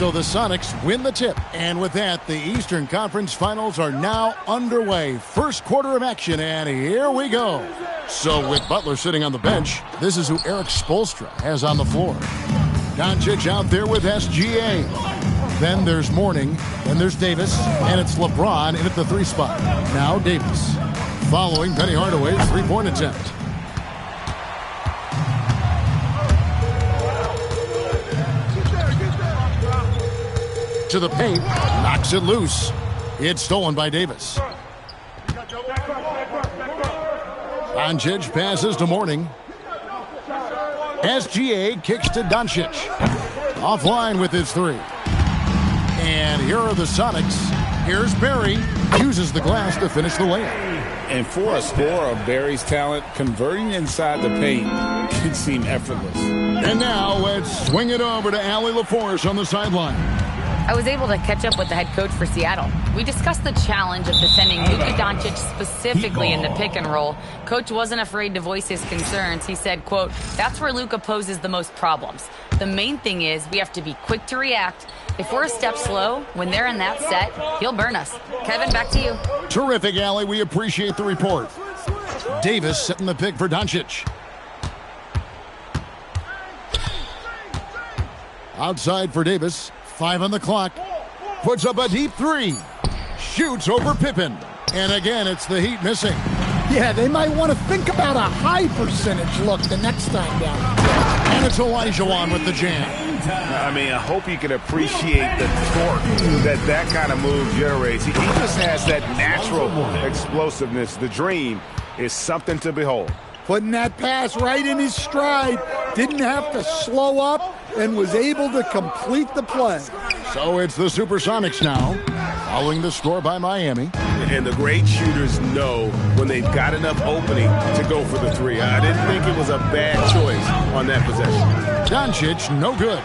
So the Sonics win the tip. And with that, the Eastern Conference Finals are now underway. First quarter of action, and here we go. So with Butler sitting on the bench, this is who Eric Spoelstra has on the floor. Doncic out there with SGA. Then there's Mourning, then there's Davis, and it's LeBron in at the 3 spot. Now Davis, following Penny Hardaway's 3-point attempt. To the paint, knocks it loose. It's stolen by Davis. Doncic passes to Mourning. SGA kicks to Doncic. Offline with his 3. And here are the Sonics. Here's Barry. Uses the glass to finish the layup. And for a scorer of Barry's talent, converting inside the paint can seem effortless. And now let's swing it over to Allie LaForce on the sideline. I was able to catch up with the head coach for Seattle. We discussed the challenge of defending Luka Doncic specifically in the pick and roll. Coach wasn't afraid to voice his concerns. He said, quote, "That's where Luka poses the most problems. The main thing is we have to be quick to react. If we're a step slow, when they're in that set, he'll burn us." Kevin, back to you. Terrific, Allie. We appreciate the report. Davis setting the pick for Doncic. Outside for Davis. 5 on the clock. Puts up a deep 3. Shoots over Pippen. And again, it's the Heat missing. Yeah, they might want to think about a high percentage look the next time down. And it's Olajuwon with the jam. I mean, I hope you can appreciate the torque that kind of move generates. He just has that natural explosiveness. The dream is something to behold. Putting that pass right in his stride. Didn't have to slow up and was able to complete the play. So it's the Supersonics now, following the score by Miami. And the great shooters know when they've got enough opening to go for the 3. I didn't think it was a bad choice on that possession. Doncic, no good.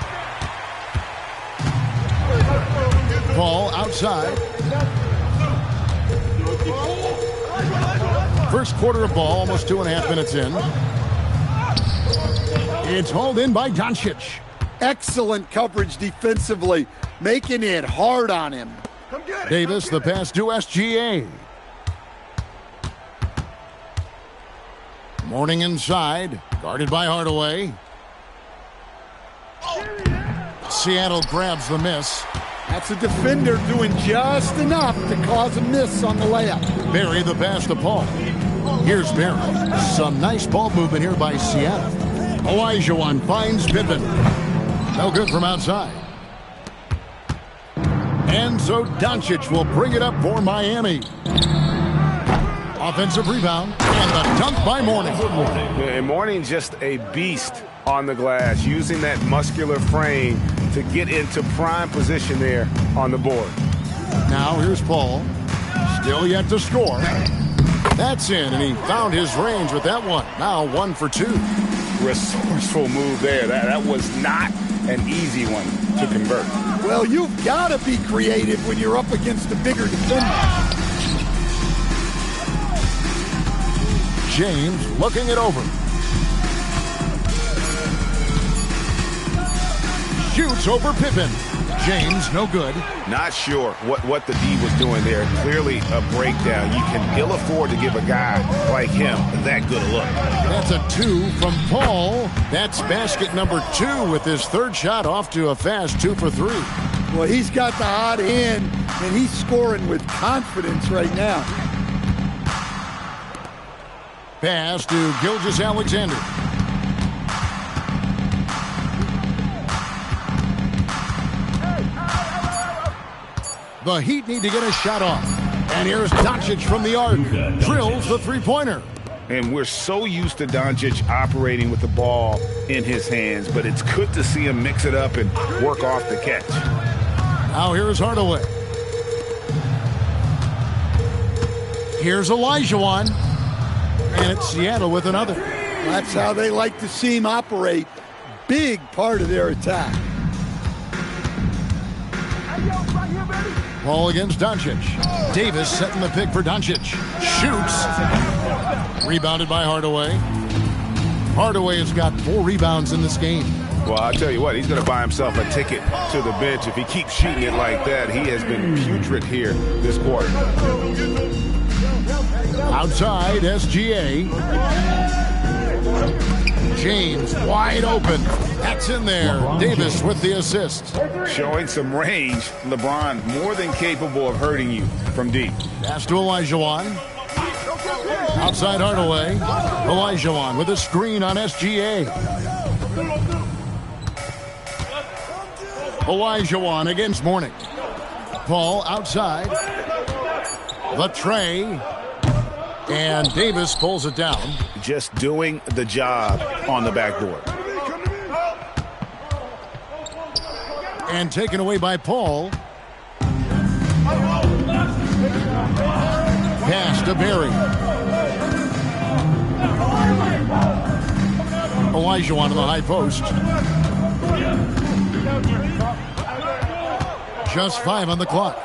Ball outside. First quarter of ball, almost 2.5 minutes in. It's hauled in by Doncic. Excellent coverage defensively, making it hard on him. Davis, the pass to SGA. Mourning inside, guarded by Hardaway. Seattle grabs the miss. That's a defender doing just enough to cause a miss on the layup. Barry, the pass to Paul. Here's Barry. Some nice ball movement here by Seattle. Olajuwon finds Pippen. No good from outside. And so Doncic will bring it up for Miami. Offensive rebound and the dunk by Mourning. And Mourning just a beast on the glass, using that muscular frame to get into prime position there on the board. Now here's Paul. Still yet to score. That's in, and he found his range with that one. Now 1 for 2. Resourceful move there. That was not an easy one to convert. Well, you've got to be creative when you're up against a bigger defender. James looking it over. Shoots over Pippen. James, no good. Not sure what the D was doing there. Clearly a breakdown. You can ill afford to give a guy like him that good a look. That's a 2 from Paul. That's basket number 2 with his third shot off to a fast 2 for 3. Well, he's got the hot hand, and he's scoring with confidence right now. Pass to Gilgeous-Alexander. The Heat need to get a shot off. And here's Doncic from the arc. Drills the three-pointer. And we're so used to Doncic operating with the ball in his hands, but it's good to see him mix it up and work off the catch. Now here's Hardaway. Here's Olajuwon. And it's Seattle with another. That's how they like to see him operate. Big part of their attack. Ball against Doncic. Davis setting the pick for Doncic. Shoots. Rebounded by Hardaway. Hardaway has got 4 rebounds in this game. Well, I'll tell you what, he's going to buy himself a ticket to the bench if he keeps shooting it like that. He has been putrid here this quarter. Outside, SGA. James wide open. That's in there. Davis with the assist. Showing some range. LeBron more than capable of hurting you from deep. Pass to Olajuwon. Outside Hardaway. Olajuwon with a screen on SGA. Olajuwon against Mourning. Paul outside. The tray. And Davis pulls it down. Just doing the job on the backboard. And taken away by Paul. Pass to Barry. Olajuwon in the high post. Just 5 on the clock.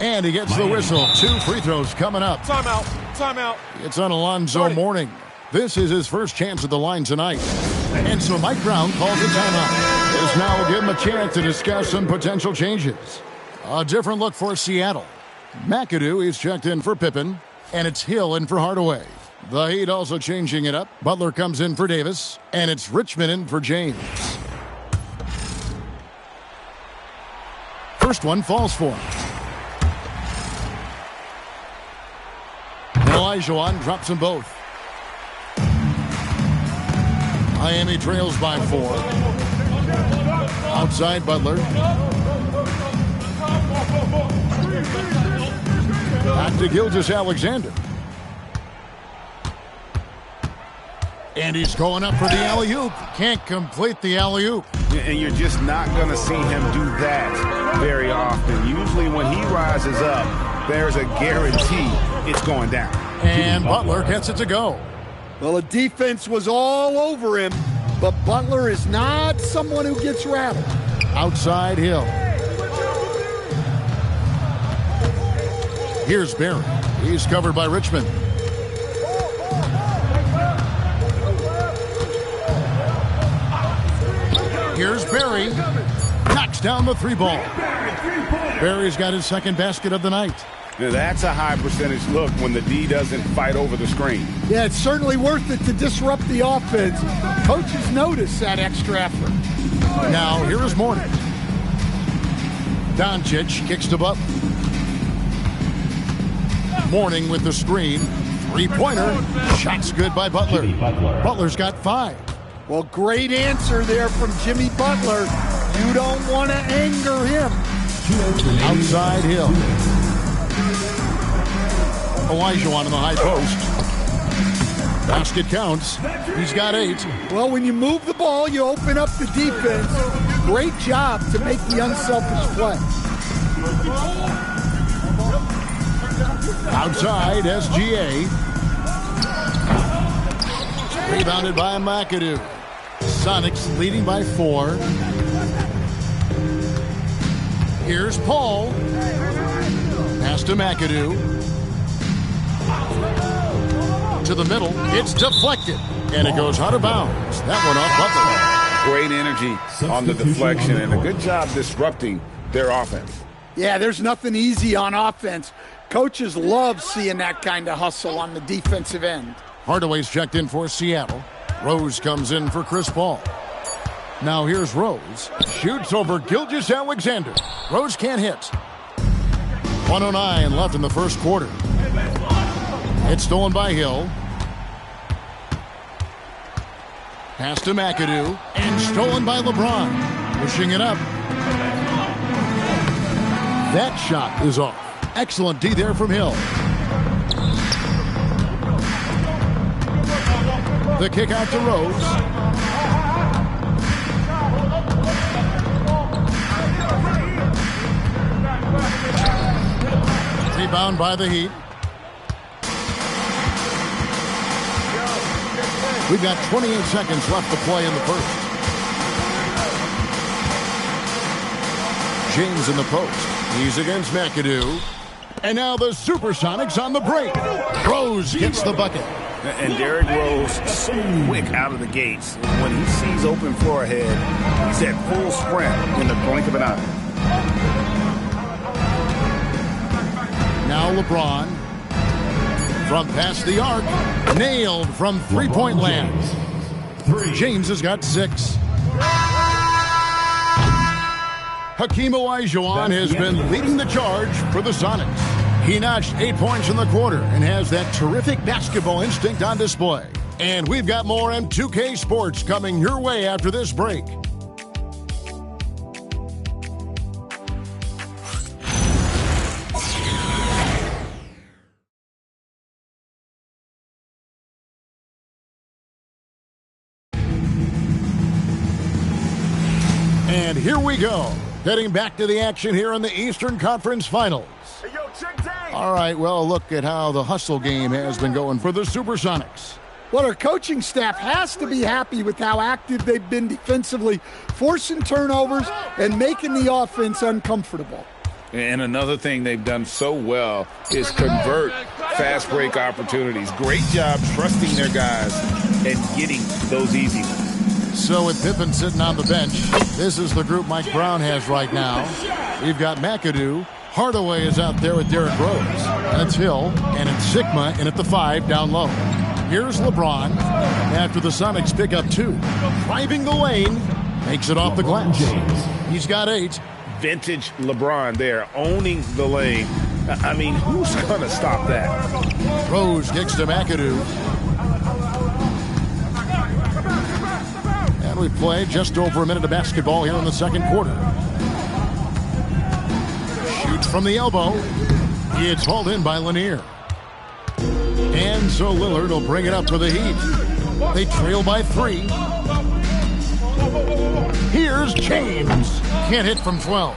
And he gets the whistle. 2 free throws coming up. Timeout. Timeout. It's on Alonzo Mourning. This is his first chance at the line tonight. And so Mike Brown calls a timeout. This now will give him a chance to discuss some potential changes. A different look for Seattle. McAdoo is checked in for Pippen. And it's Hill in for Hardaway. The Heat also changing it up. Butler comes in for Davis. And it's Richmond in for James. First one falls for him. Olajuwon drops them both. Miami trails by 4. Outside Butler. Back to Gilgeous-Alexander. And he's going up for the alley-oop. Can't complete the alley-oop. And you're just not going to see him do that very often. Usually when he rises up, there's a guarantee it's going down. And Butler gets it to go. Well, the defense was all over him, but Butler is not someone who gets rattled. Outside Hill. Here's Barry. He's covered by Richmond. Here's Barry. Knocks down the 3-ball. Barry's got his second basket of the night. Now that's a high percentage look when the D doesn't fight over the screen. Yeah, it's certainly worth it to disrupt the offense. Coaches notice that extra effort. Now, here is Mourning. Doncic kicks to Butler. Mourning with the screen. 3-pointer. Shot's good by Butler. Butler's got 5. Well, great answer there from Jimmy Butler. You don't want to anger him. Outside Hill. Olajuwon in the high post. Basket counts. He's got 8. Well, when you move the ball, you open up the defense. Great job to make the unselfish play. Outside, SGA. Rebounded by McAdoo. Sonics leading by 4. Here's Paul. Pass to McAdoo. To the middle. It's deflected. And it goes out of bounds. That one off Butler. Great energy on the deflection and a good job disrupting their offense. Yeah, there's nothing easy on offense. Coaches love seeing that kind of hustle on the defensive end. Hardaway's checked in for Seattle. Rose comes in for Chris Paul. Now here's Rose. Shoots over Gilgeous-Alexander. Rose can't hit. 1:09 left in the first quarter. It's stolen by Hill. Pass to McAdoo. And stolen by LeBron. Pushing it up. That shot is off. Excellent D there from Hill. The kick out to Rose. Rebound by the Heat. We've got 28 seconds left to play in the first. James in the post. He's against McAdoo. And now the Supersonics on the break. Rose gets the bucket. And Derrick Rose, so quick out of the gates. When he sees open floor ahead, he's at full sprint in the blink of an eye. Now LeBron from past the arc, nailed from three-point land. James has got 6. Hakeem Olajuwon has been leading the charge for the Sonics. He notched 8 points in the quarter and has that terrific basketball instinct on display. And we've got more M2K Sports coming your way after this break. And here we go. Heading back to the action here in the Eastern Conference Finals. All right, well, look at how the hustle game has been going for the Supersonics. Well, our coaching staff has to be happy with how active they've been defensively, forcing turnovers and making the offense uncomfortable. And another thing they've done so well is convert fast break opportunities. Great job trusting their guys and getting those easy ones. So with Pippen sitting on the bench, this is the group Mike Brown has right now. We've got McAdoo. Hardaway is out there with Derrick Rose. And it's Hill, and it's Sigma in at the 5 down low. Here's LeBron after the Sonics pick up 2. Driving the lane, makes it off the glass. He's got 8. Vintage LeBron there, owning the lane. I mean, who's going to stop that? Rose kicks to McAdoo. And we played just over a minute of basketball here in the second quarter. Shoots from the elbow. It's hauled in by Lanier. And so Lillard will bring it up for the Heat. They trail by 3. Here's James. Can't hit from 12.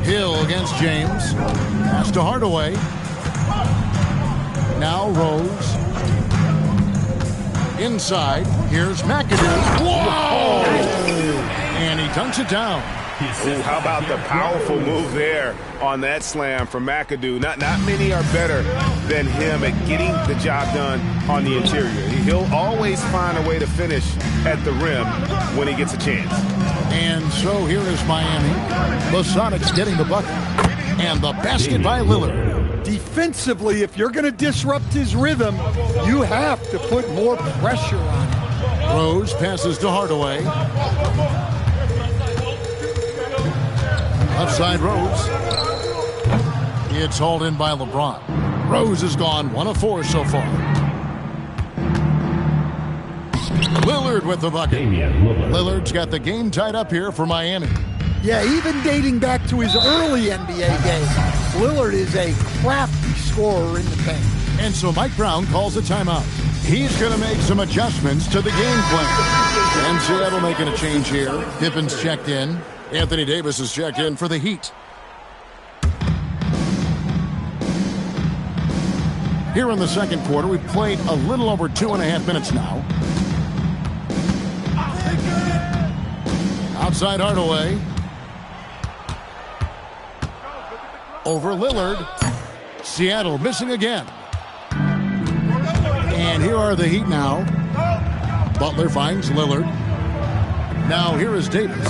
Hill against James. Pass to Hardaway. Now Rose. Inside. Here's McAdoo. Whoa! And he dunks it down. Ooh, how about the powerful move there on that slam from McAdoo? Not many are better than him at getting the job done on the interior. He'll always find a way to finish at the rim when he gets a chance. And so here is Miami. The Sonics getting the bucket. And the basket by Lillard. Defensively, if you're going to disrupt his rhythm, you have to put more pressure on him. Rose passes to Hardaway. Outside Rose. It's hauled in by LeBron. Rose has gone 1 of 4 so far. Lillard with the bucket. Lillard's got the game tied up here for Miami. Yeah, even dating back to his early NBA days, Lillard is a crafty scorer in the paint. And so Mike Brown calls a timeout. He's going to make some adjustments to the game plan. And Seattle making a change here. Pippen's checked in. Anthony Davis is checked in for the Heat. Here in the second quarter, we've played a little over 2.5 minutes now. Outside Hardaway. Over Lillard. Seattle missing again. And here are the Heat now. Butler finds Lillard. Now here is Davis.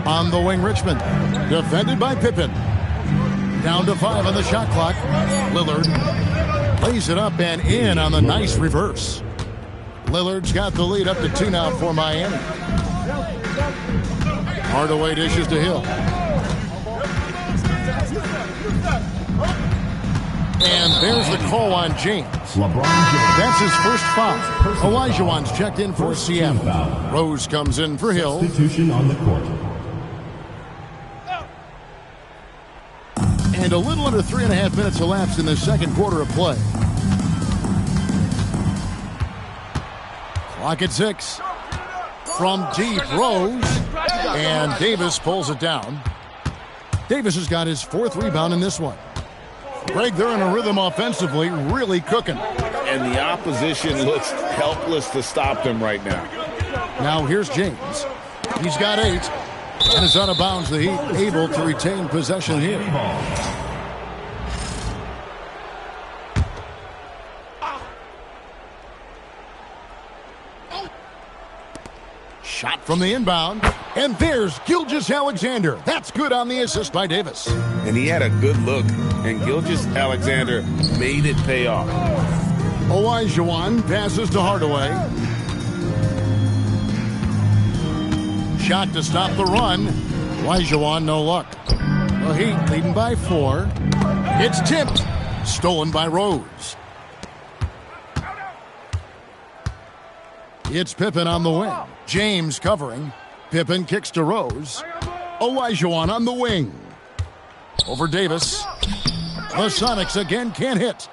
On the wing, Richmond. Defended by Pippen. Down to 5 on the shot clock. Lillard lays it up and in on the nice reverse. Lillard's got the lead up to 2 now for Miami. Hardaway dishes to Hill. And there's the call on James. That's his first foul. Olajuwon's checked in for Seattle. Rose comes in for Hill. Substitution on the court. And a little under 3.5 minutes elapsed in the second quarter of play. Clock at 6. From deep, Rose. And Davis pulls it down. Davis has got his 4th rebound in this one. Greg, they're in a rhythm offensively, really cooking. And the opposition looks helpless to stop them right now. Now here's James. He's got 8. And it's out of bounds. The Heat able to retain possession here. Shot from the inbound. And there's Gilgeous-Alexander. That's good on the assist by Davis. And he had a good look, and Gilgeous-Alexander made it pay off. Olajuwon passes to Hardaway. Shot to stop the run. Olajuwon, no luck. The Heat leading by 4. It's tipped. Stolen by Rose. It's Pippen on the wing. James covering. Pippen kicks to Rose. Olajuwon on the wing. Over Davis. The Sonics again can't hit.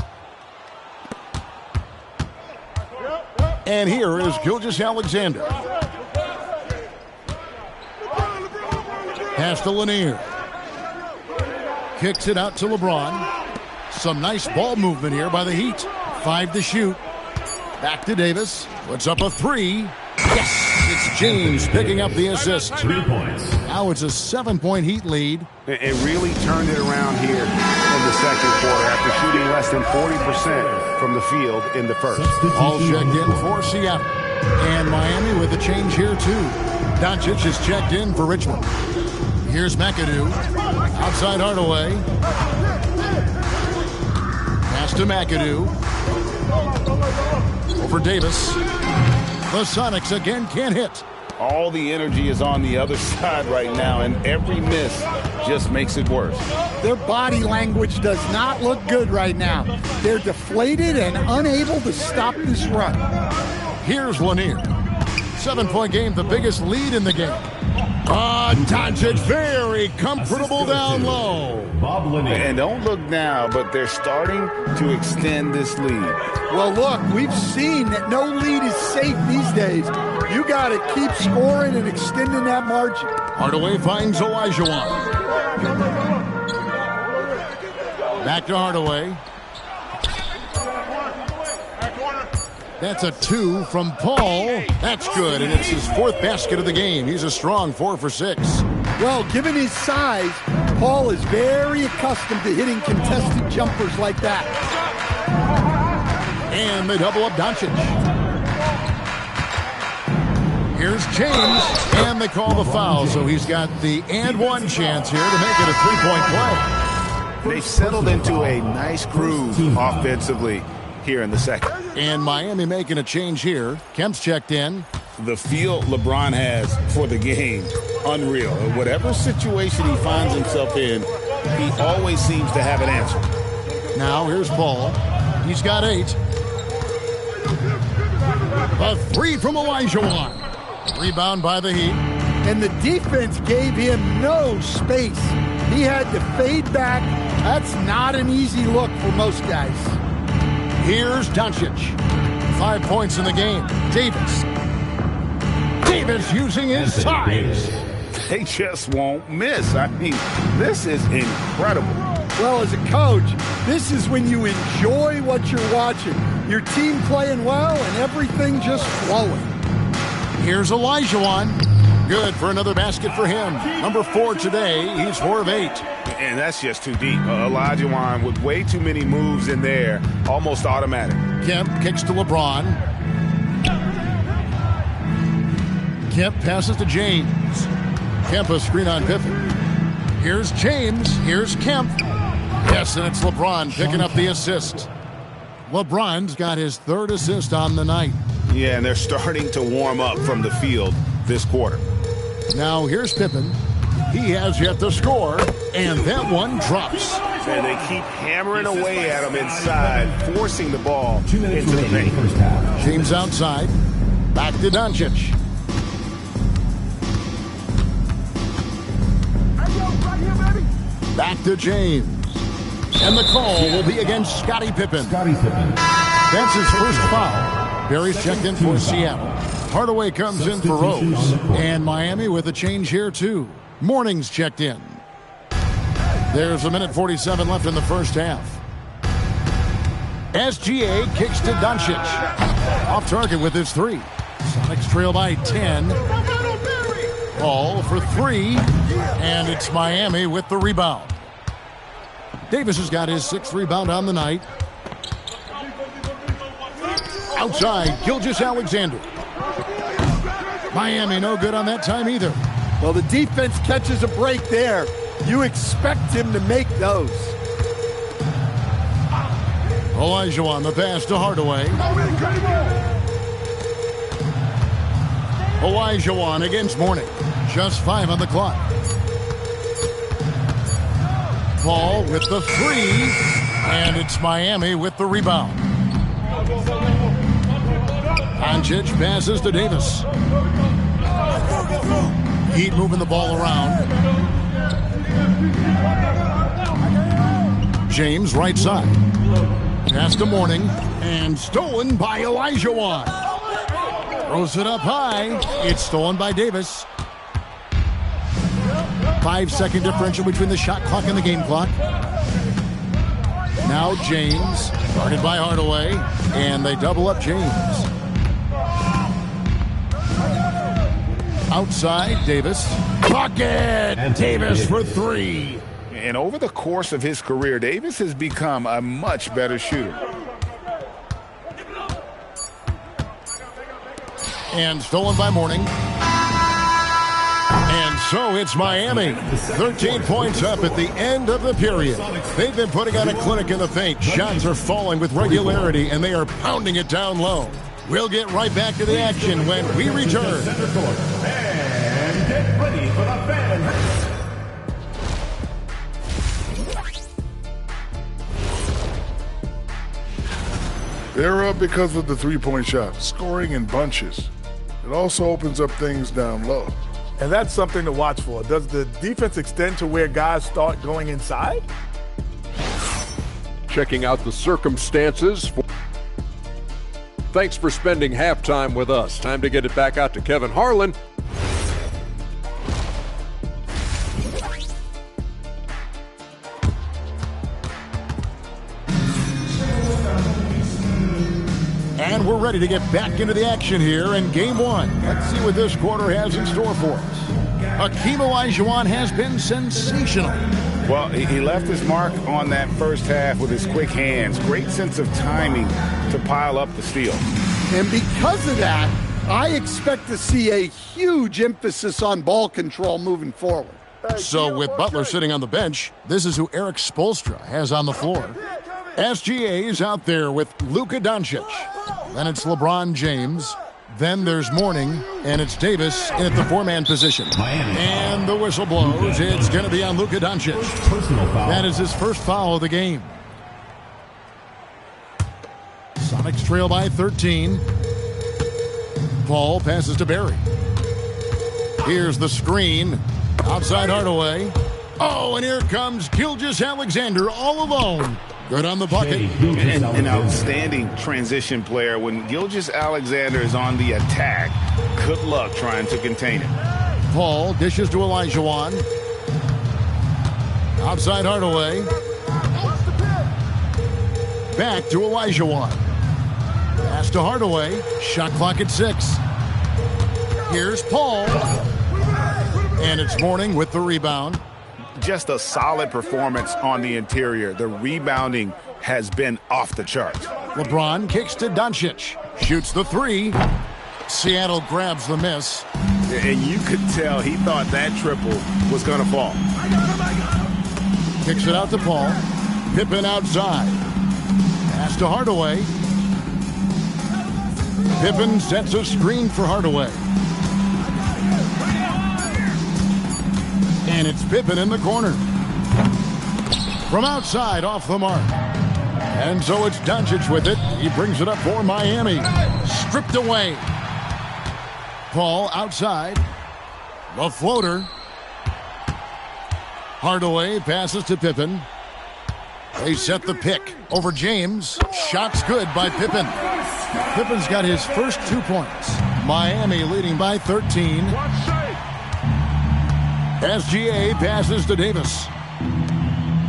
And here is Gilgeous-Alexander. Pass to Lanier. Kicks it out to LeBron. Some nice ball movement here by the Heat. 5 to shoot. Back to Davis. Puts up a 3. Yes! It's James picking up the assist. 3 points. Now it's a 7-point Heat lead. It really turned it around here in the second quarter after shooting less than 40% from the field in the first. All checked in for Seattle. And Miami with a change here too. Doncic is checked in for Richmond. Here's McAdoo. Outside Hardaway. Pass to McAdoo. Over Davis. The Sonics again can't hit. All the energy is on the other side right now, and every miss just makes it worse. Their body language does not look good right now. They're deflated and unable to stop this run. Here's Lanier. 7-point game, the biggest lead in the game. Doncic very comfortable down low. Bob Lanier. And don't look now, but they're starting to extend this lead. Well, look, we've seen that no lead is safe these days. You got to keep scoring and extending that margin. Hardaway finds Olajuwon. Back to Hardaway. That's a 2 from Paul. That's good, and it's his 4th basket of the game. He's a strong 4 for 6. Well, given his size, Paul is very accustomed to hitting contested jumpers like that. And they double up Doncic. Here's James, and they call the foul, so he's got the and one chance here to make it a 3-point play. They've settled into a nice groove offensively here in the second. And Miami making a change here. Kemp's checked in. The feel LeBron has for the game, unreal. Whatever situation he finds himself in, he always seems to have an answer. Now here's Paul. He's got 8. A 3 from Olajuwon. Rebound by the Heat. And the defense gave him no space. He had to fade back. That's not an easy look for most guys. Here's Doncic. 5 points in the game. Davis using his size. They just won't miss. I mean, this is incredible. Well, as a coach, this is when you enjoy what you're watching. Your team playing well and everything just flowing. Here's Olajuwon. Good for another basket for him. Number 4 today. He's 4 of 8. And that's just too deep. Olajuwon with way too many moves in there, almost automatic. Kemp kicks to LeBron. Kemp passes to James. Kemp a screen on Pippen. Here's James. Here's Kemp. Yes, and it's LeBron picking up the assist. LeBron's got his 3rd assist on the night. Yeah, and they're starting to warm up from the field this quarter. Now here's Pippen. He has yet to score, and that one drops. And they keep hammering away at him inside, forcing the ball 2 minutes into the paint. first half. James outside. Back to Doncic. Back to James. And the call will be against Scottie Pippen. Scottie Pippen. That's his first foul. Barry's checked in for Seattle. Hardaway comes in for Rose. And Miami with a change here too. Morning's checked in. There's 1:47 left in the first half. SGA kicks to Doncic. Off target with his 3. Sonics trail by 10. Paul for three, and it's Miami with the rebound. Davis has got his sixth rebound on the night. Outside, Gilgeous-Alexander. Miami no good on that time either. Well, the defense catches a break there. You expect him to make those. Olajuwon, the pass to Hardaway. Olajuwon against Mourning. Just 5 on the clock. Paul with the three, and it's Miami with the rebound. Doncic passes to Davis. Heat moving the ball around. James right side. Pass to Mourning, and stolen by Olajuwon. Throws it up high. It's stolen by Davis. 5-second differential between the shot clock and the game clock. Now James, guarded by Hardaway, and they double up James. Outside, Davis. Bucket! Davis for three. And over the course of his career, Davis has become a much better shooter. And stolen by Mourning. And so it's Miami. 13 points up at the end of the period. They've been putting on a clinic in the paint. Shots are falling with regularity, and they are pounding it down low. We'll get right back to the action when we return. And get ready for the fans. They're up because of the three-point shot, scoring in bunches. It also opens up things down low. And that's something to watch for. Does the defense extend to where guys start going inside? Checking out the circumstances. Thanks for spending halftime with us. Time to get it back out to Kevin Harlan. And we're ready to get back into the action here in game one. Let's see what this quarter has in store for us. Hakeem Olajuwon has been sensational. Well, he left his mark on that first half with his quick hands. Great sense of timing to pile up the steal. And because of that, I expect to see a huge emphasis on ball control moving forward. So with Butler sitting on the bench, this is who Eric Spoelstra has on the floor. SGA is out there with Luka Doncic. Then it's LeBron James. Then there's Mourning, and it's Davis in at the four-man position. And the whistle blows. It's going to be on Luka Doncic. That is his first foul of the game. Sonics trail by 13. Paul passes to Barry. Here's the screen. Outside Hardaway. Oh, and here comes Gilgeous-Alexander all alone. Good on the bucket. An outstanding transition player. When Gilgeous-Alexander is on the attack, good luck trying to contain him. Paul dishes to Olajuwon. Outside Hardaway. Back to Olajuwon. Pass to Hardaway. Shot clock at 6. Here's Paul. And it's Mourning with the rebound. Just a solid performance on the interior. The rebounding has been off the charts. LeBron kicks to Doncic. Shoots the three. Seattle grabs the miss. And you could tell he thought that triple was going to fall. Kicks it out to Paul. Pippen outside. Pass to Hardaway. Pippen sets a screen for Hardaway. And it's Pippen in the corner. From outside, off the mark. And so it's Doncic with it. He brings it up for Miami. Stripped away. Paul outside. The floater. Hardaway passes to Pippen. They set the pick over James. Shots good by Pippen. Pippen's got his first 2 points. Miami leading by 13. SGA passes to Davis.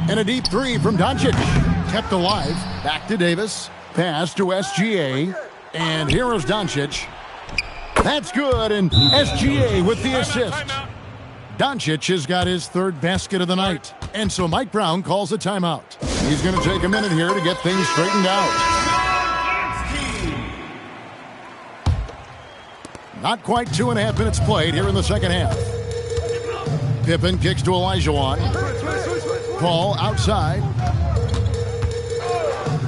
And a deep three from Doncic. Kept alive. Back to Davis. Pass to SGA. And here is Doncic. That's good, and SGA with the assist. Doncic has got his third basket of the night. And so Mike Brown calls a timeout. He's going to take a minute here to get things straightened out. Not quite 2.5 minutes played here in the second half. Pippen kicks to Olajuwon. Paul outside.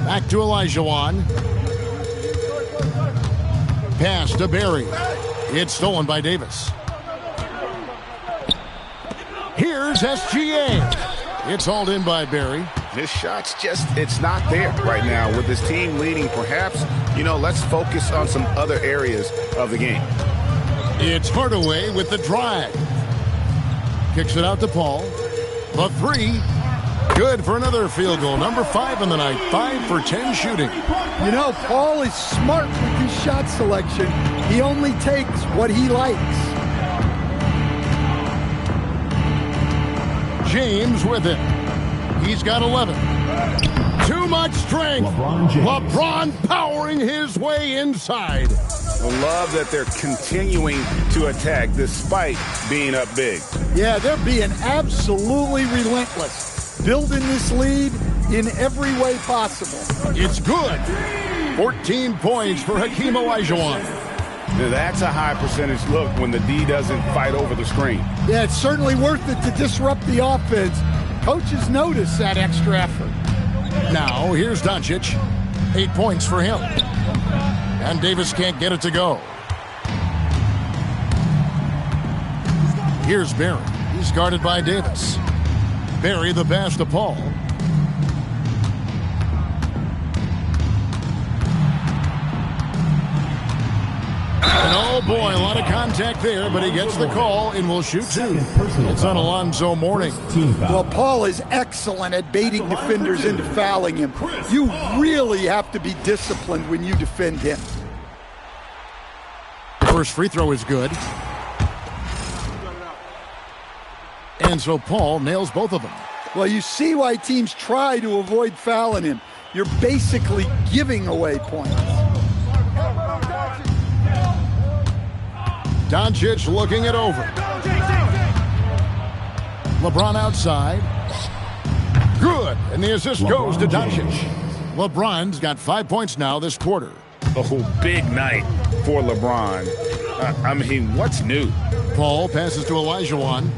Back to Olajuwon. Pass to Barry. It's stolen by Davis. Here's SGA. It's hauled in by Barry. His shot's it's not there right now with his team leading. Perhaps, let's focus on some other areas of the game. It's Hardaway with the drive. Kicks it out to Paul. The three. Good for another field goal. Number 5 in the night. 5 for 10 shooting. Paul is smart with his shot selection. He only takes what he likes. James with it. He's got 11. Too much strength. LeBron powering his way inside. I love that they're continuing to attack despite being up big. Yeah, they're being absolutely relentless. Building this lead in every way possible. It's good. 14 points for Hakeem Olajuwon. Now that's a high percentage look when the D doesn't fight over the screen. Yeah, it's certainly worth it to disrupt the offense. Coaches notice that extra effort. Now, here's Doncic. 8 points for him. And Davis can't get it to go. Here's Barry. He's guarded by Davis. Barry the pass to Paul. And oh boy, a lot of contact there, but he gets the call and will shoot 2. It's on Alonzo Mourning. Well, Paul is excellent at baiting defenders into fouling him. You really have to be disciplined when you defend him. The first free throw is good. And so Paul nails both of them. Well, you see why teams try to avoid fouling him. You're basically giving away points. Doncic looking it over. LeBron outside. Good. And the assist goes to Doncic. LeBron's got 5 points now this quarter. Oh, big night for LeBron. What's new? Paul passes to Olajuwon.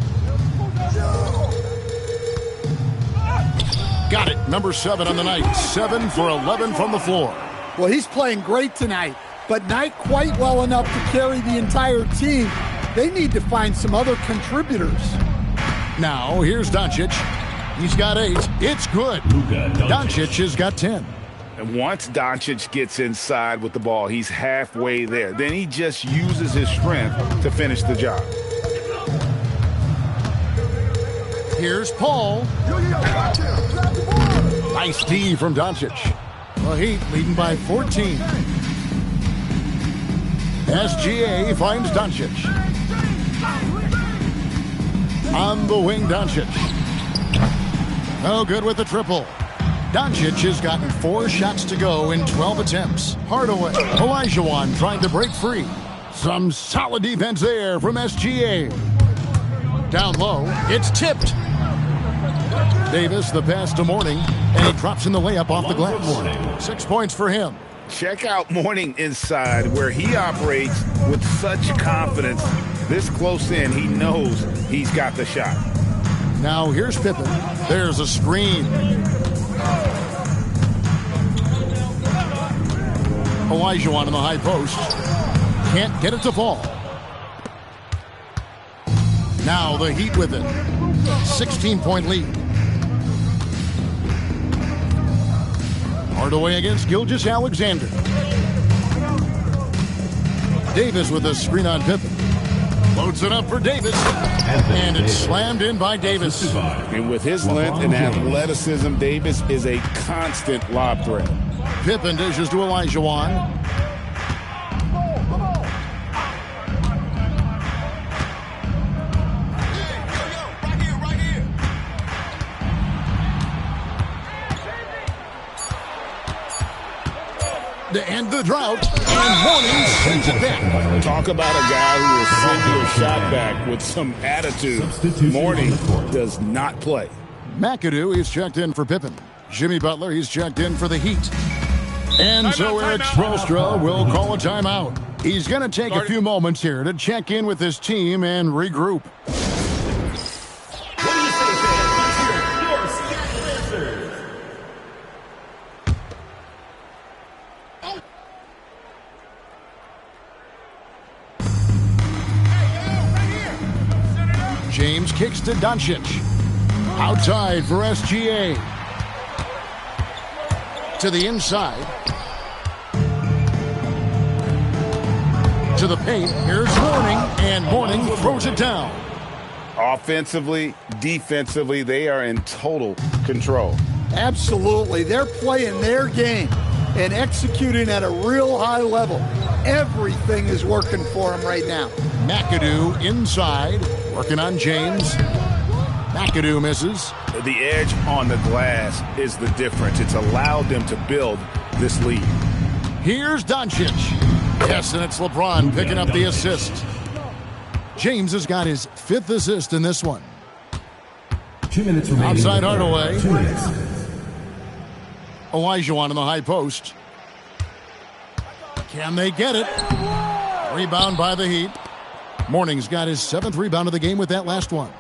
Got it. Number 7 on the night. 7 for 11 from the floor. Well, he's playing great tonight, but not quite well enough to carry the entire team. They need to find some other contributors. Now, here's Doncic. He's got 8. It's good. Doncic has got 10. And once Doncic gets inside with the ball, he's halfway there. Then he just uses his strength to finish the job. Here's Paul. Nice D from Doncic. The Heat leading by 14. SGA finds Doncic. On the wing, Doncic. No good with the triple. Doncic has gotten 4 shots to go in 12 attempts. Hardaway. Olajuwon trying to break free. Some solid defense there from SGA. Down low. It's tipped. Davis the pass to Mourning, and he drops in the layup off the glass. 6 points for him. Check out Mourning inside, where he operates with such confidence. This close in, he knows he's got the shot. Now here's Pippen. There's a screen. Olajuwon in the high post. Can't get it to fall. Now the Heat with it. 16-point lead. Hardaway against Gilgeous-Alexander. Davis with a screen on Pippen. Loads it up for Davis. And it's slammed in by Davis. And with his length and athleticism, Davis is a constant lob threat. Pippen dishes to Olajuwon. the drought, and Morning sends it back. Talk about a guy who will send your shot back with some attitude. Morning does not play. McAdoo, he's checked in for Pippen. Jimmy Butler, he's checked in for the Heat. And so Eric Spoelstra will call a timeout. He's going to take a few moments here to check in with his team and regroup. What do you say, fans? Let's hear your senior answers. James kicks to Doncic. Outside for SGA. To the inside. To the paint. Here's Morning, and Morning throws it down. Offensively, defensively, they are in total control. Absolutely. They're playing their game and executing at a real high level. Everything is working for them right now. McAdoo inside, working on James. McAdoo misses. The edge on the glass is the difference. It's allowed them to build this lead. Here's Doncic. Yes, and it's LeBron picking up the assist. James has got his 5th assist in this one. 2 minutes remaining. Outside Hardaway. 2 minutes. Olajuwon in the high post. Can they get it? Rebound by the Heat. Morning's got his 7th rebound of the game with that last one.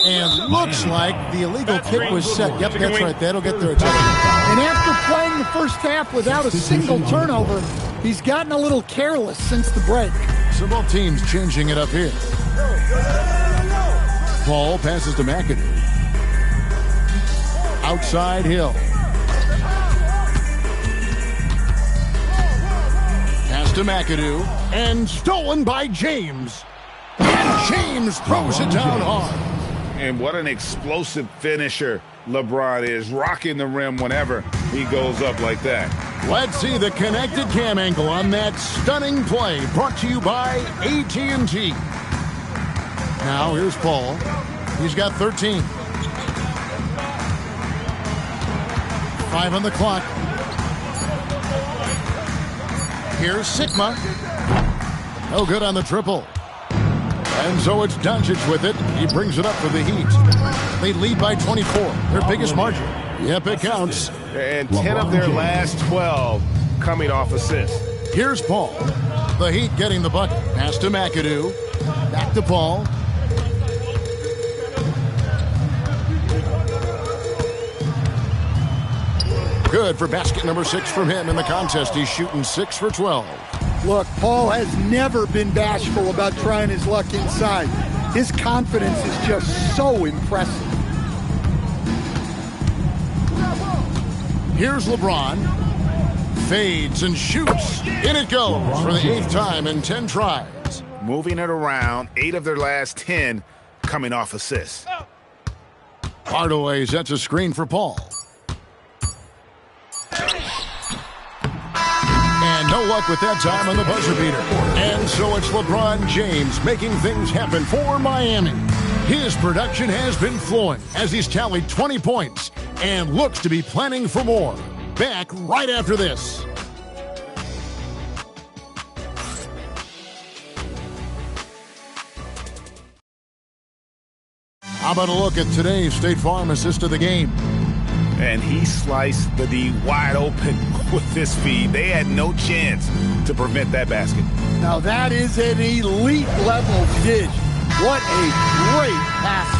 And looks like the illegal kick was set. Yep, that's right. That'll get their attention. And after playing the first half without a single turnover, he's gotten a little careless since the break. So both teams changing it up here. Paul passes to McAdoo. Outside Hill. Pass to McAdoo. And stolen by James. And James throws it down hard. And what an explosive finisher LeBron is, rocking the rim whenever he goes up like that. Let's see the connected cam angle on that stunning play, brought to you by AT&T. Now here's Paul. He's got 13. 5 on the clock. Here's Sigma. No good on the triple. And so it's Doncic with it. He brings it up for the Heat. They lead by 24, their biggest margin. Yep, it counts. And 10 of their last 12 coming off assists. Here's Paul. The Heat getting the bucket. Pass to McAdoo. Back to Paul. Good for basket number 6 from him in the contest. He's shooting 6 for 12. Look, Paul has never been bashful about trying his luck inside. His confidence is just so impressive. Here's LeBron. Fades and shoots. In it goes for the 8th time in 10 tries. Moving it around, 8 of their last 10 coming off assists. Hardaway sets a screen for Paul. And no luck with that time on the buzzer beater. And so it's LeBron James making things happen for Miami. His production has been flowing as he's tallied 20 points and looks to be planning for more. Back right after this. How about a look at today's State Farm assist of the game? And he sliced the D wide open with this feed. They had no chance to prevent that basket. Now that is an elite level dish. What a great pass.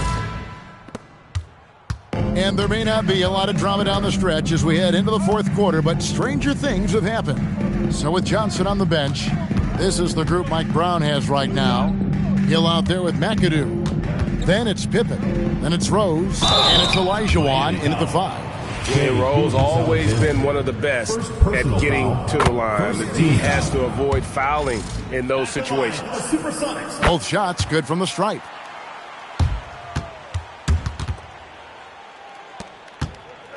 And there may not be a lot of drama down the stretch as we head into the 4th quarter, but stranger things have happened. So with Johnson on the bench, this is the group Mike Brown has right now. Hill out there with McAdoo. Then it's Pippen. Then it's Rose. And it's Olajuwon in at the 5. And Rose always been one of the best at getting to the line. The D has to avoid fouling in those situations. Both shots good from the stripe.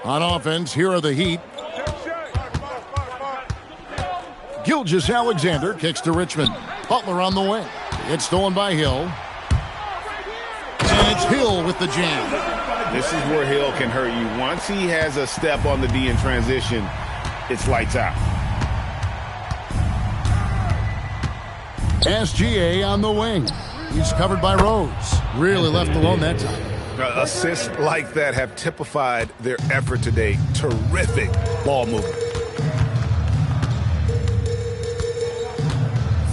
On offense, here are the Heat. Gilgeous-Alexander kicks to Richmond. Butler on the wing. It's stolen by Hill. And it's Hill with the jam. This is where Hill can hurt you. Once he has a step on the D in transition, it's lights out. SGA on the wing. He's covered by Rose. Really left alone that time. Assists like that have typified their effort today. Terrific ball movement.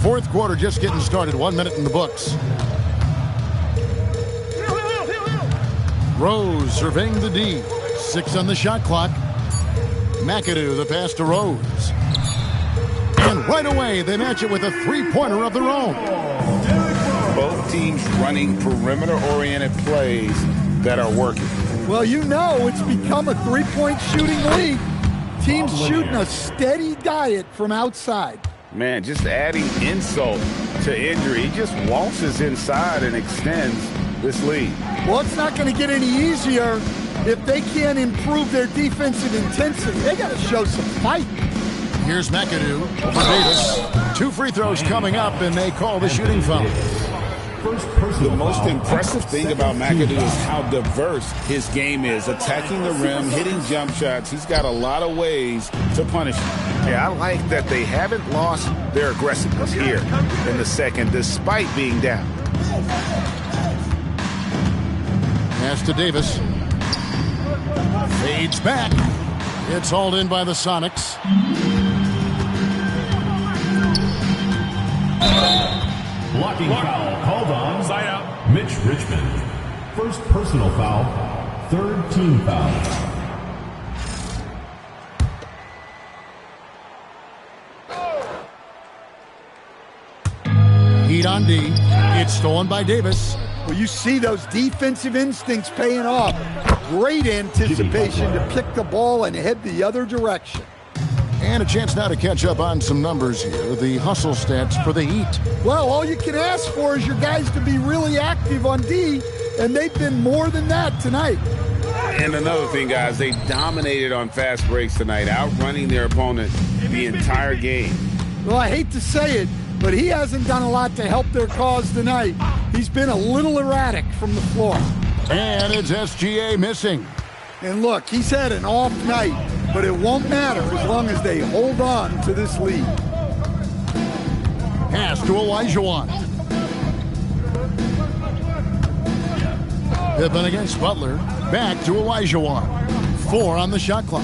Fourth quarter just getting started. 1 minute in the books. Rose surveying the D. 6 on the shot clock. McAdoo, the pass to Rose. And right away, they match it with a three-pointer of their own. Both teams running perimeter-oriented plays that are working. Well, you know it's become a three-point shooting league. Teams shooting a steady diet from outside. Man, just adding insult to injury. He just waltzes inside and extends this lead. Well, it's not going to get any easier if they can't improve their defensive intensity. They got to show some fight. Here's McAdoo for Davis. 2 free throws coming up, and they call the shooting foul. The most impressive thing about McAdoo is how diverse his game is. Attacking the rim, hitting jump shots. He's got a lot of ways to punish him. Yeah, I like that they haven't lost their aggressiveness here in the second, despite being down. Pass to Davis. Fades back. It's hauled in by the Sonics. Blocking foul called on. Side out. Mitch Richmond. First personal foul. Third team foul. Heat on D. It's stolen by Davis. Well, you see those defensive instincts paying off. Great anticipation to pick the ball and head the other direction. And a chance now to catch up on some numbers here. The hustle stats for the Heat. Well, all you can ask for is your guys to be really active on D, and they've been more than that tonight. And another thing, guys, they dominated on fast breaks tonight, outrunning their opponent the entire game. Well, I hate to say it, but he hasn't done a lot to help their cause tonight. He's been a little erratic from the floor. And it's SGA missing. And look, he's had an off night, but it won't matter as long as they hold on to this lead. Pass to Olajuwon. Pippen against Butler. Back to Olajuwon. 4 on the shot clock.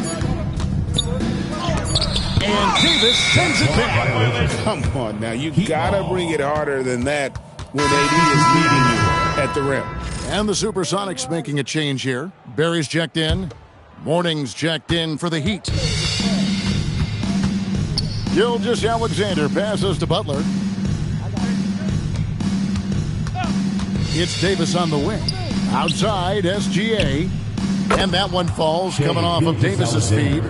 And Davis sends it back. Come on now, you gotta bring it harder than that when AD is leading you at the rim. And the Supersonics making a change here. Barry's checked in. Morning's checked in for the Heat. Gilgeous-Alexander passes to Butler. It's Davis on the wing. Outside, SGA. And that one falls, coming off of Davis's speed.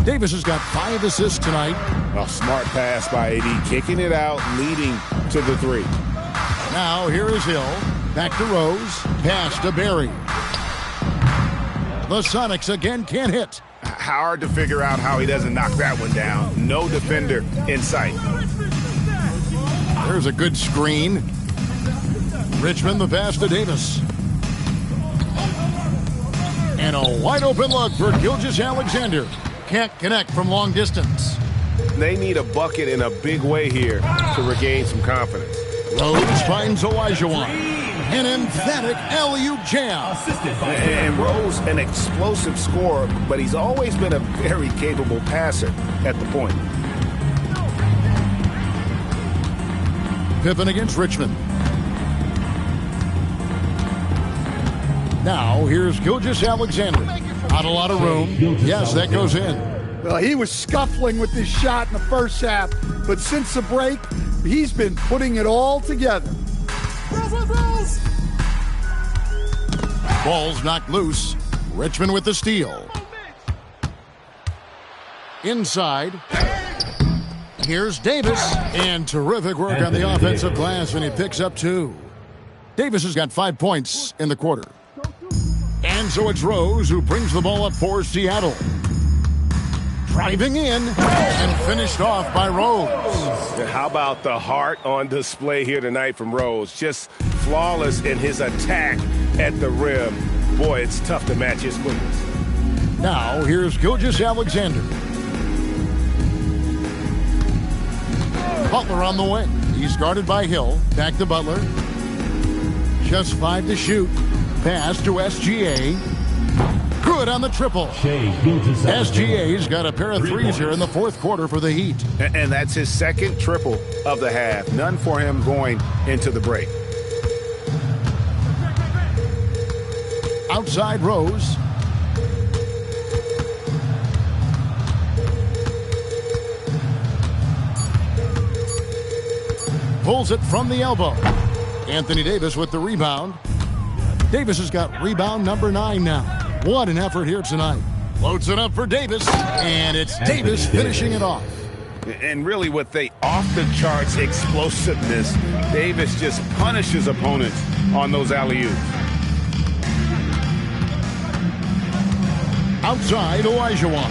Davis has got 5 assists tonight. A smart pass by AD, kicking it out, leading to the 3. Now here is Hill. Back to Rose. Pass to Barry. The Sonics again can't hit. Hard to figure out how he doesn't knock that one down. No defender in sight. There's a good screen. Richmond the pass to Davis. And a wide open look for Gilgeous-Alexander. Can't connect from long distance. They need a bucket in a big way here to regain some confidence. Rose finds Olajuwon. An emphatic alley-oop jam. And Rose, an explosive scorer, but he's always been a very capable passer at the point. Pippen against Richmond. Now here's Gilgeous-Alexander. Not a lot of room. Yes, that goes in. Well, he was scuffling with this shot in the first half, but since the break, he's been putting it all together. Ball's knocked loose. Richmond with the steal. Inside. Here's Davis. And terrific work on the offensive glass, and he picks up 2. Davis has got 5 points in the quarter. And so it's Rose who brings the ball up for Seattle. Driving in and finished off by Rose. How about the heart on display here tonight from Rose? Just flawless in his attack at the rim. boy, it's tough to match his quickness. Now, here's Gilgeous-Alexander. Butler on the wing. He's guarded by Hill. Back to Butler. Just 5 to shoot. Pass to SGA. Good on the triple. SGA's got a pair of threes here in the fourth quarter for the Heat. And that's his second triple of the half. None for him going into the break. Outside Rose. Pulls it from the elbow. Anthony Davis with the rebound. Davis has got rebound number 9 now. What an effort here tonight. Loads it up for Davis, and it's Davis finishing it off. And really with the off-the-charts explosiveness, Davis just punishes opponents on those alley-oops. Outside, Olajuwon.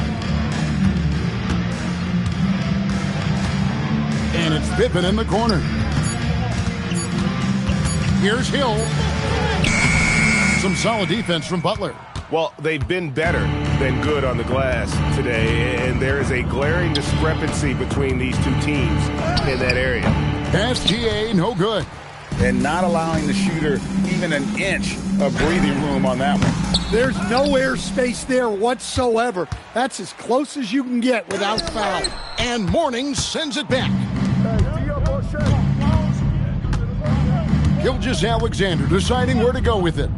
And it's Pippen in the corner. Here's Hill. Some solid defense from Butler. Well, they've been better than good on the glass today, and there is a glaring discrepancy between these two teams in that area. SGA, no good. And not allowing the shooter even an inch of breathing room on that one. There's no air space there whatsoever. That's as close as you can get without foul. And Mourning sends it back. Gilgeous-Alexander deciding where to go with it.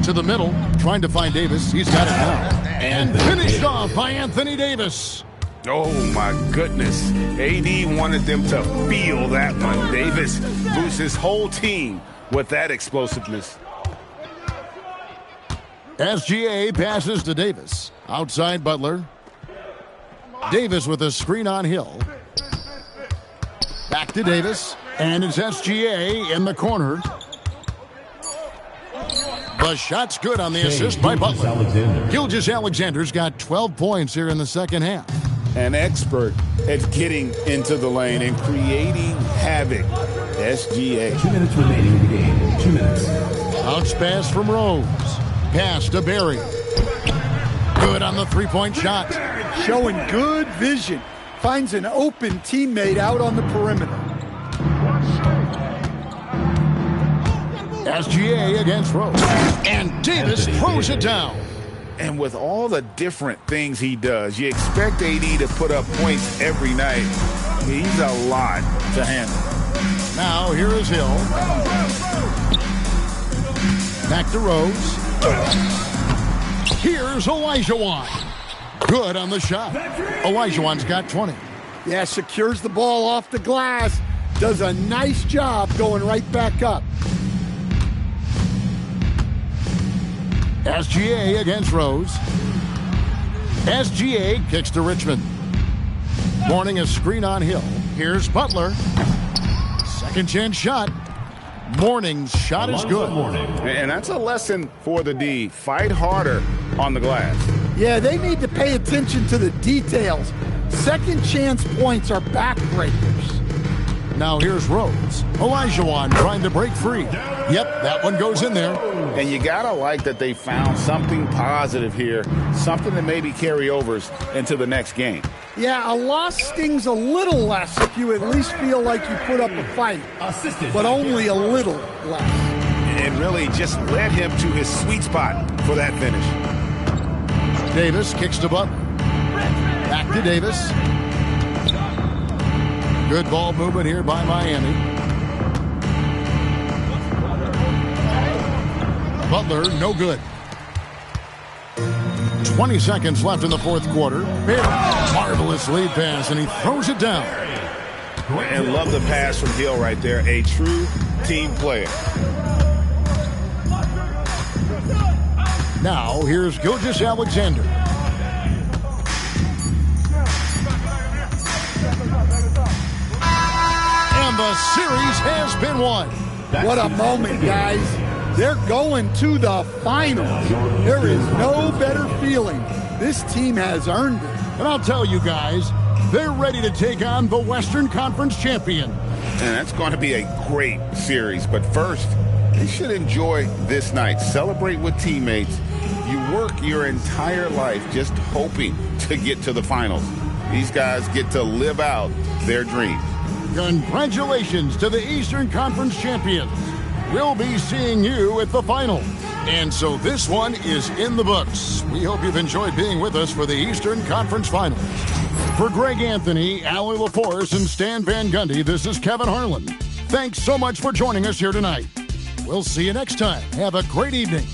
To the middle, trying to find Davis. He's got it now. And finished off by Anthony Davis. Oh, my goodness. AD wanted them to feel that one. Davis boosts his whole team with that explosiveness. SGA passes to Davis. Outside Butler. Davis with a screen on Hill. Back to Davis. And it's SGA in the corner. The shot's good on the assist by Butler. Gilgeous-Alexander's got 12 points here in the second half. An expert at getting into the lane and creating havoc. SGA. 2 minutes remaining in the game. 2 minutes. Bounce pass from Rose. Pass to Barry. Good on the three-point shot. Showing good vision. Finds an open teammate out on the perimeter. SGA against Rose. And Davis throws it down. And with all the different things he does, you expect AD to put up points every night. He's a lot to handle. Now here is Hill. Back to Rose. Here's Olajuwon. Good on the shot. Olajuwon's got 20. Yeah, secures the ball off the glass. Does a nice job going right back up. SGA against Rose. SGA kicks to Richmond. Mourning a screen on Hill. Here's Butler. Second chance shot. Mourning's shot is good. And that's a lesson for the D. Fight harder on the glass. Yeah, they need to pay attention to the details. Second chance points are backbreakers. Now here's Rose. Olajuwon trying to break free. Yep, that one goes in there. And you gotta like that they found something positive here, something that maybe carryovers into the next game. Yeah, a loss stings a little less if you at least feel like you put up a fight, but only a little less. And really just led him to his sweet spot for that finish. Davis kicks to Butler. Back to Davis. Good ball movement here by Miami. Butler, no good. 20 seconds left in the fourth quarter. Marvelous lead pass, and he throws it down. And love the pass from Hill right there. A true team player. Now, here's Gilgeous-Alexander. And the series has been won. What a moment, guys. They're going to the finals. There is no better feeling. This team has earned it. And I'll tell you guys, they're ready to take on the Western Conference champion. And that's going to be a great series. But first, they should enjoy this night. Celebrate with teammates You work your entire life just hoping to get to the finals. These guys get to live out their dreams. Congratulations to the Eastern Conference champions. We'll be seeing you at the finals. And so this one is in the books. We hope you've enjoyed being with us for the Eastern Conference Finals. For Greg Anthony, Allie LaForce, and Stan Van Gundy, this is Kevin Harlan. Thanks so much for joining us here tonight. We'll see you next time. Have a great evening.